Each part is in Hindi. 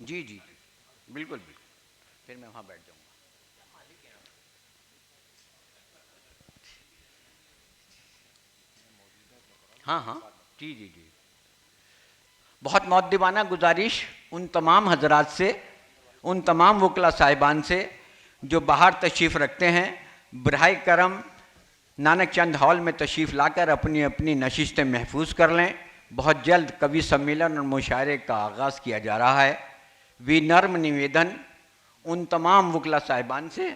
जी जी, बिल्कुल बिल्कुल, फिर मैं वहाँ बैठ जाऊँगा। हाँ हाँ, जी जी जी। बहुत मौद्दिबाना गुजारिश उन तमाम हजरात से, उन तमाम वकला साहिबान से जो बाहर तशरीफ़ रखते हैं, बरहाए करम नानक चंद हॉल में तशरीफ़ लाकर अपनी अपनी नशिस्तें महफूज कर लें। बहुत जल्द कवि सम्मेलन और मुशायरे का आगाज़ किया जा रहा है। विनम्र निवेदन उन तमाम वकला साहिबान से,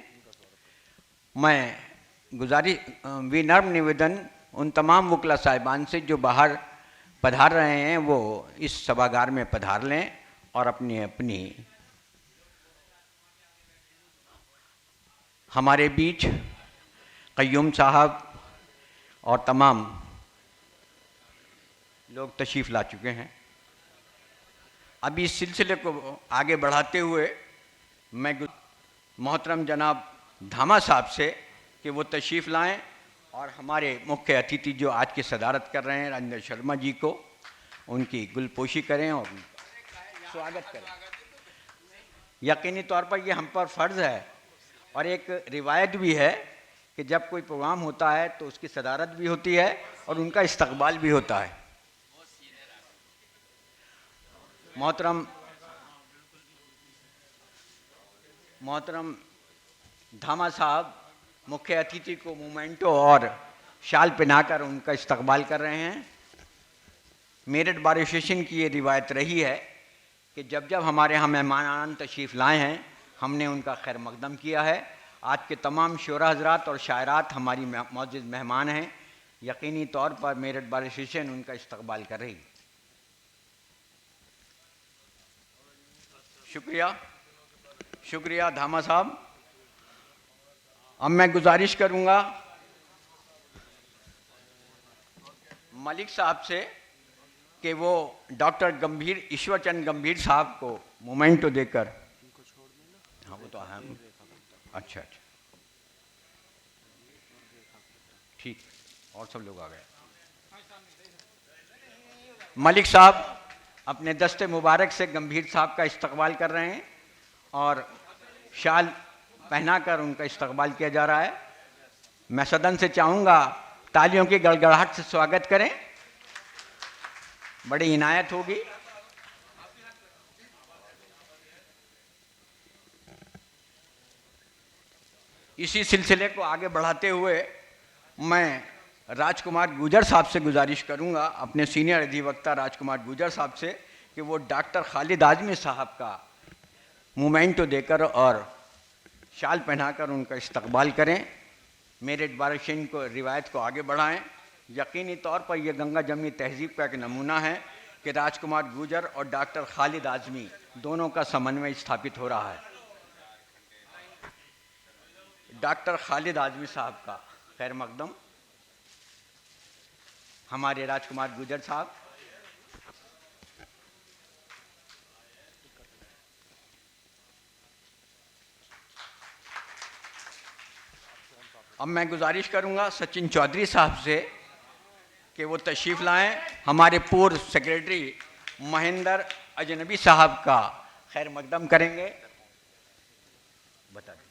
मैं विनम्र निवेदन उन तमाम वकला साहिबान से जो बाहर पधार रहे हैं वो इस सभागार में पधार लें और अपनी अपनी हमारे बीच क़य्यूम साहब और तमाम लोग तशरीफ़ ला चुके हैं। अभी इस सिलसिले को आगे बढ़ाते हुए मैं मोहतरम जनाब धामा साहब से कि वो तशरीफ़ लाएं और हमारे मुख्य अतिथि जो आज की सदारत कर रहे हैं राजेंद्र शर्मा जी को, उनकी गुलपोशी करें और स्वागत करें। यकीनी तौर पर ये हम पर फ़र्ज़ है और एक रिवायत भी है कि जब कोई प्रोग्राम होता है तो उसकी सदारत भी होती है और उनका इस्तकबाल भी होता है। मोहतरम धामा साहब मुख्य अतिथि को मोमेंटो और शाल पहनाकर उनका इस्तकबाल कर रहे हैं। मेरठ बार एसोसिएशन की ये रिवायत रही है कि जब जब हमारे यहाँ मेहमान तशरीफ़ लाए हैं हमने उनका खैर मकदम किया है। आज के तमाम शोरा हजरात और शायरात हमारी मौजूद मेहमान हैं। यकीनी तौर पर मेरठ बार एसोसिएशन उनका इस्तकबाल कर रही है। शुक्रिया शुक्रिया धामा साहब। अब मैं गुजारिश करूंगा मलिक साहब से कि वो डॉक्टर गंभीर ईश्वरचंद गंभीर साहब को मोमेंटो देकर, हाँ वो तो है, अच्छा अच्छा ठीक, और सब लोग आ गए। मलिक साहब अपने दस्ते मुबारक से गंभीर साहब का इस्तकबाल कर रहे हैं और शाल पहनाकर उनका इस्तकबाल किया जा रहा है। मैं सदन से चाहूँगा तालियों की गड़गड़ाहट से स्वागत करें, बड़ी इनायत होगी। इसी सिलसिले को आगे बढ़ाते हुए मैं राजकुमार गुजर साहब से गुजारिश करूंगा, अपने सीनियर अधिवक्ता राजकुमार गुजर साहब से, कि वो डॉक्टर खालिद आजमी साहब का मोमेंटो देकर और शाल पहनाकर उनका इस्तकबाल करें। मेरठ बार एसोसिएशन को रिवायत को आगे बढ़ाएं। यकीनी तौर पर यह गंगा जमनी तहजीब का एक नमूना है कि राजकुमार गुजर और डॉक्टर खालिद आजमी दोनों का समन्वय स्थापित हो रहा है। डॉक्टर खालिद आजमी साहब का खैर मकदम, हमारे राजकुमार गुजर साहब। अब मैं गुजारिश करूंगा सचिन चौधरी साहब से कि वो तशरीफ़ लाएं। हमारे पूर्व सेक्रेटरी महेंद्र अजनबी साहब का खैर मकदम करेंगे। बता दें,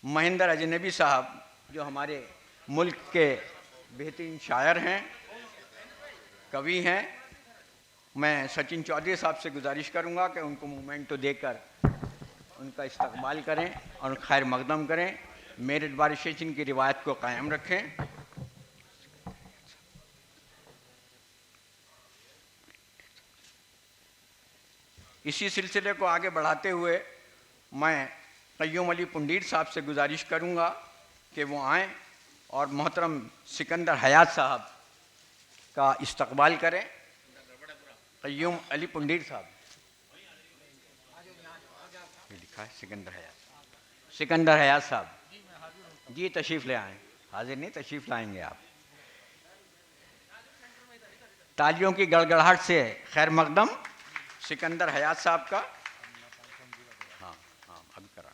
महेंद्र अजनबी साहब जो हमारे मुल्क के बेहतरीन शायर हैं, कवि हैं। मैं सचिन चौधरी साहब से गुजारिश करूंगा कि उनको मोमेंटो देकर उनका इस्तकबाल करें और खैर मकदम करें। मेरठ बार एसोसिएशन की रिवायत को कायम रखें। इसी सिलसिले को आगे बढ़ाते हुए मैं क़य्यूम अली पुंडीर साहब से गुजारिश करूंगा कि वो आएँ और मोहतरम सिकंदर हयात साहब का इस्तकबाल करें। क़य्यूम अली पुंडीर साहब, ये लिखा है सिकंदर हयात साहब जी तशरीफ़ ले आएँ। हाजिर नहीं, तशरीफ़ लाएंगे आप। तालियों की गड़गड़ाहट से खैर मकदम सिकंदर हयात साहब का। हाँ हाँ अभी करा।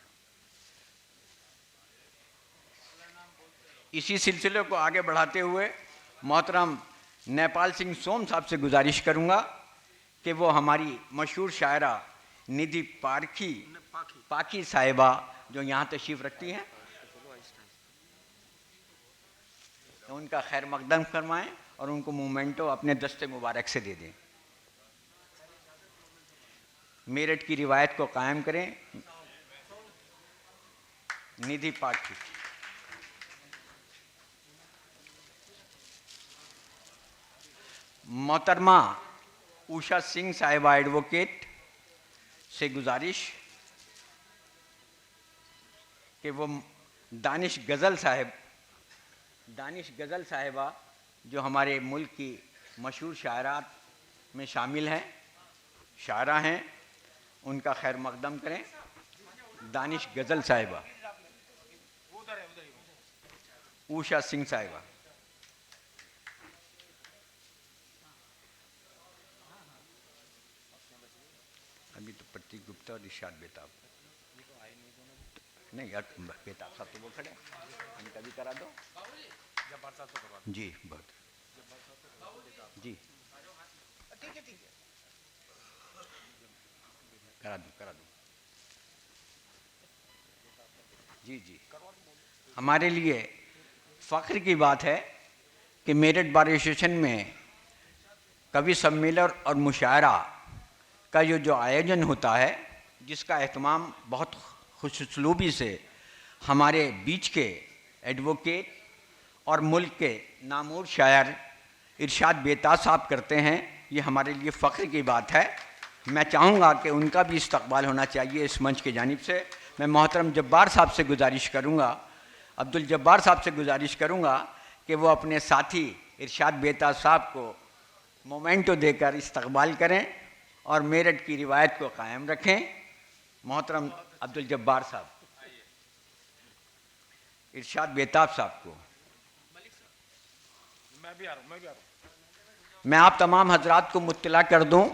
इसी सिलसिले को आगे बढ़ाते हुए मोहतरम नेपाल सिंह सोम साहब से गुजारिश करूंगा कि वो हमारी मशहूर शायरा निधि पाकी साहिबा जो यहाँ तशरीफ़ रखती हैं, तो उनका खैर मकदम फरमाएं और उनको मोमेंटो अपने दस्ते मुबारक से दे दें। मेरठ की रिवायत को कायम करें। निधि पाकी। मोहतरमा उषा सिंह साहिबा एडवोकेट से गुजारिश कि वो दानिश गज़ल साहिबा जो हमारे मुल्क की मशहूर शायरात में शामिल हैं, शायरा हैं, उनका खैर मकदम करें। दानिश गज़ल साहिबा, उषा सिंह साहिबा। अभी तो प्रतीक गुप्ता और इरशाद बेताब नहीं यार, बेताब साहब तो वो खड़े, इनका भी करा दो। जी बहुत जी, ठीक है करा दो जी। हमारे लिए फ़ख्र की बात है कि मेरठ बार एसोसिएशन में कवि सम्मेलन और मुशायरा का जो आयोजन होता है, जिसका एहतमाम बहुत खुशउस्लूबी से हमारे बीच के एडवोकेट और मुल्क के नामूर शायर इरशाद बेताब साहब करते हैं, ये हमारे लिए फ़ख्र की बात है। मैं चाहूँगा कि उनका भी इस्तकबाल होना चाहिए इस मंच की जानिब से। मैं मोहतरम जब्बार साहब से गुजारिश करूँगा, अब्दुल जब्बार साहब से गुजारिश करूँगा कि वो अपने साथी इरशाद बेताब साहब को मोमेंटो देकर इस्तकबाल करें और मेरठ की रिवायत को कायम रखें। मोहतरम अब्दुल जब्बार साहब, इरशाद बेताब साहब को। मैं आप तमाम हजरात को मुत्तला कर दूं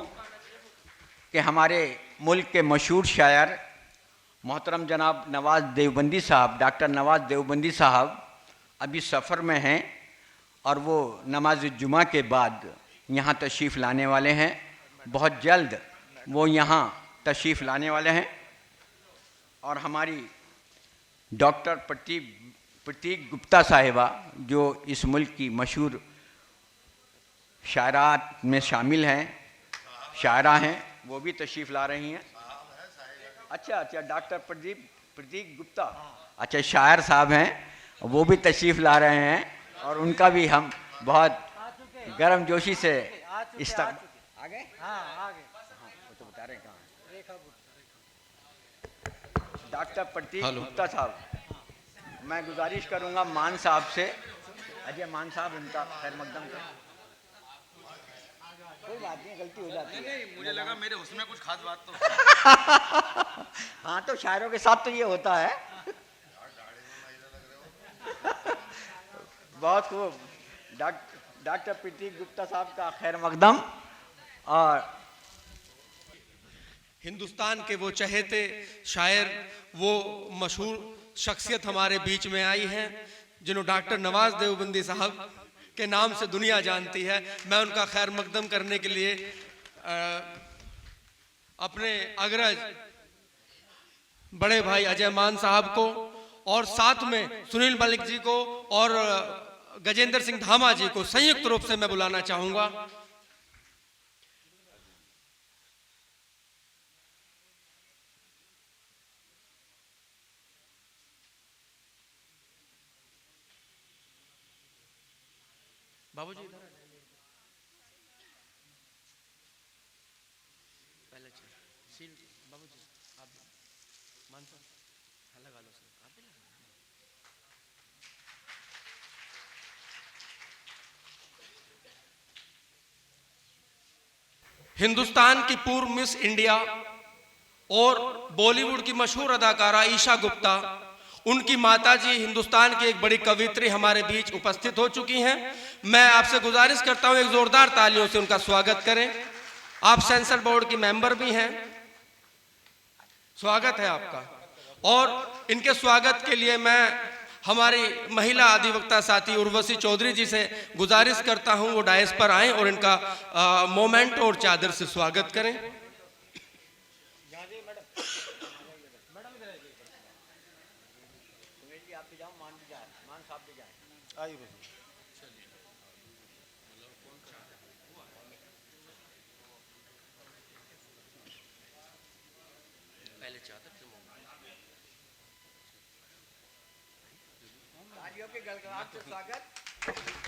कि हमारे मुल्क के मशहूर शायर मोहतरम जनाब नवाज़ देवबंदी साहब, डॉक्टर नवाज़ देवबंदी साहब अभी सफ़र में हैं और वो नमाज जुमा के बाद यहाँ तशरीफ़ लाने वाले हैं। बहुत जल्द वो यहाँ तशरीफ़ लाने वाले हैं और हमारी डॉक्टर प्रतीक गुप्ता साहिबा जो इस मुल्क की मशहूर शायरात में शामिल हैं, शायरा हैं, वो भी तशरीफ़ ला रही हैं। अच्छा, डॉक्टर प्रतीक गुप्ता, अच्छा शायर साहब हैं, वो भी तशरीफ़ ला रहे हैं और उनका भी हम बहुत गर्म जोशी से आगे वो तो बता रहे हैं कहाँ। डॉक्टर प्रतीक गुप्ता साहब, मैं गुजारिश करूंगा मान साहब से, अजय मान साहब, उनका खैर मकदम करें। कोई बात नहीं, गलती हो जाती है। नहीं, मुझे लगा मेरे उसमें कुछ खास बात तो हाँ, तो शायरों के साथ तो ये होता है। बहुत खूब, डॉक्टर प्रतीक गुप्ता साहब का खैर मकदम। और हिंदुस्तान के वो चहेते शायर, वो मशहूर शख्सियत हमारे बीच में आई हैं जिन्हों डॉक्टर नवाज देवबंदी साहब के नाम से दुनिया जानती है। मैं उनका खैर मकदम करने के लिए अपने अग्रज बड़े भाई अजय मान साहब को और साथ में सुनील मलिक जी को और गजेंद्र सिंह धामा जी को संयुक्त रूप से मैं बुलाना चाहूंगा। बाबूजी इधर पहले सील, बाबूजी आप मान साहब लगा लो, सर आप भी लगा। हिंदुस्तान की पूर्व मिस इंडिया और बॉलीवुड की मशहूर अदाकारा ईशा गुप्ता, उनकी माताजी हिंदुस्तान की एक बड़ी कवित्री हमारे बीच उपस्थित हो चुकी हैं। मैं आपसे गुजारिश करता हूं एक जोरदार तालियों से उनका स्वागत करें। आप सेंसर बोर्ड की मेंबर भी हैं, स्वागत है आपका। और इनके स्वागत के लिए मैं हमारी महिला अधिवक्ता साथी उर्वशी चौधरी जी से गुजारिश करता हूं वो डायस पर आएं और इनका मोमेंट और चादर से स्वागत करें। पहले चादर से तालियों के गड़गड़ाहट से स्वागत।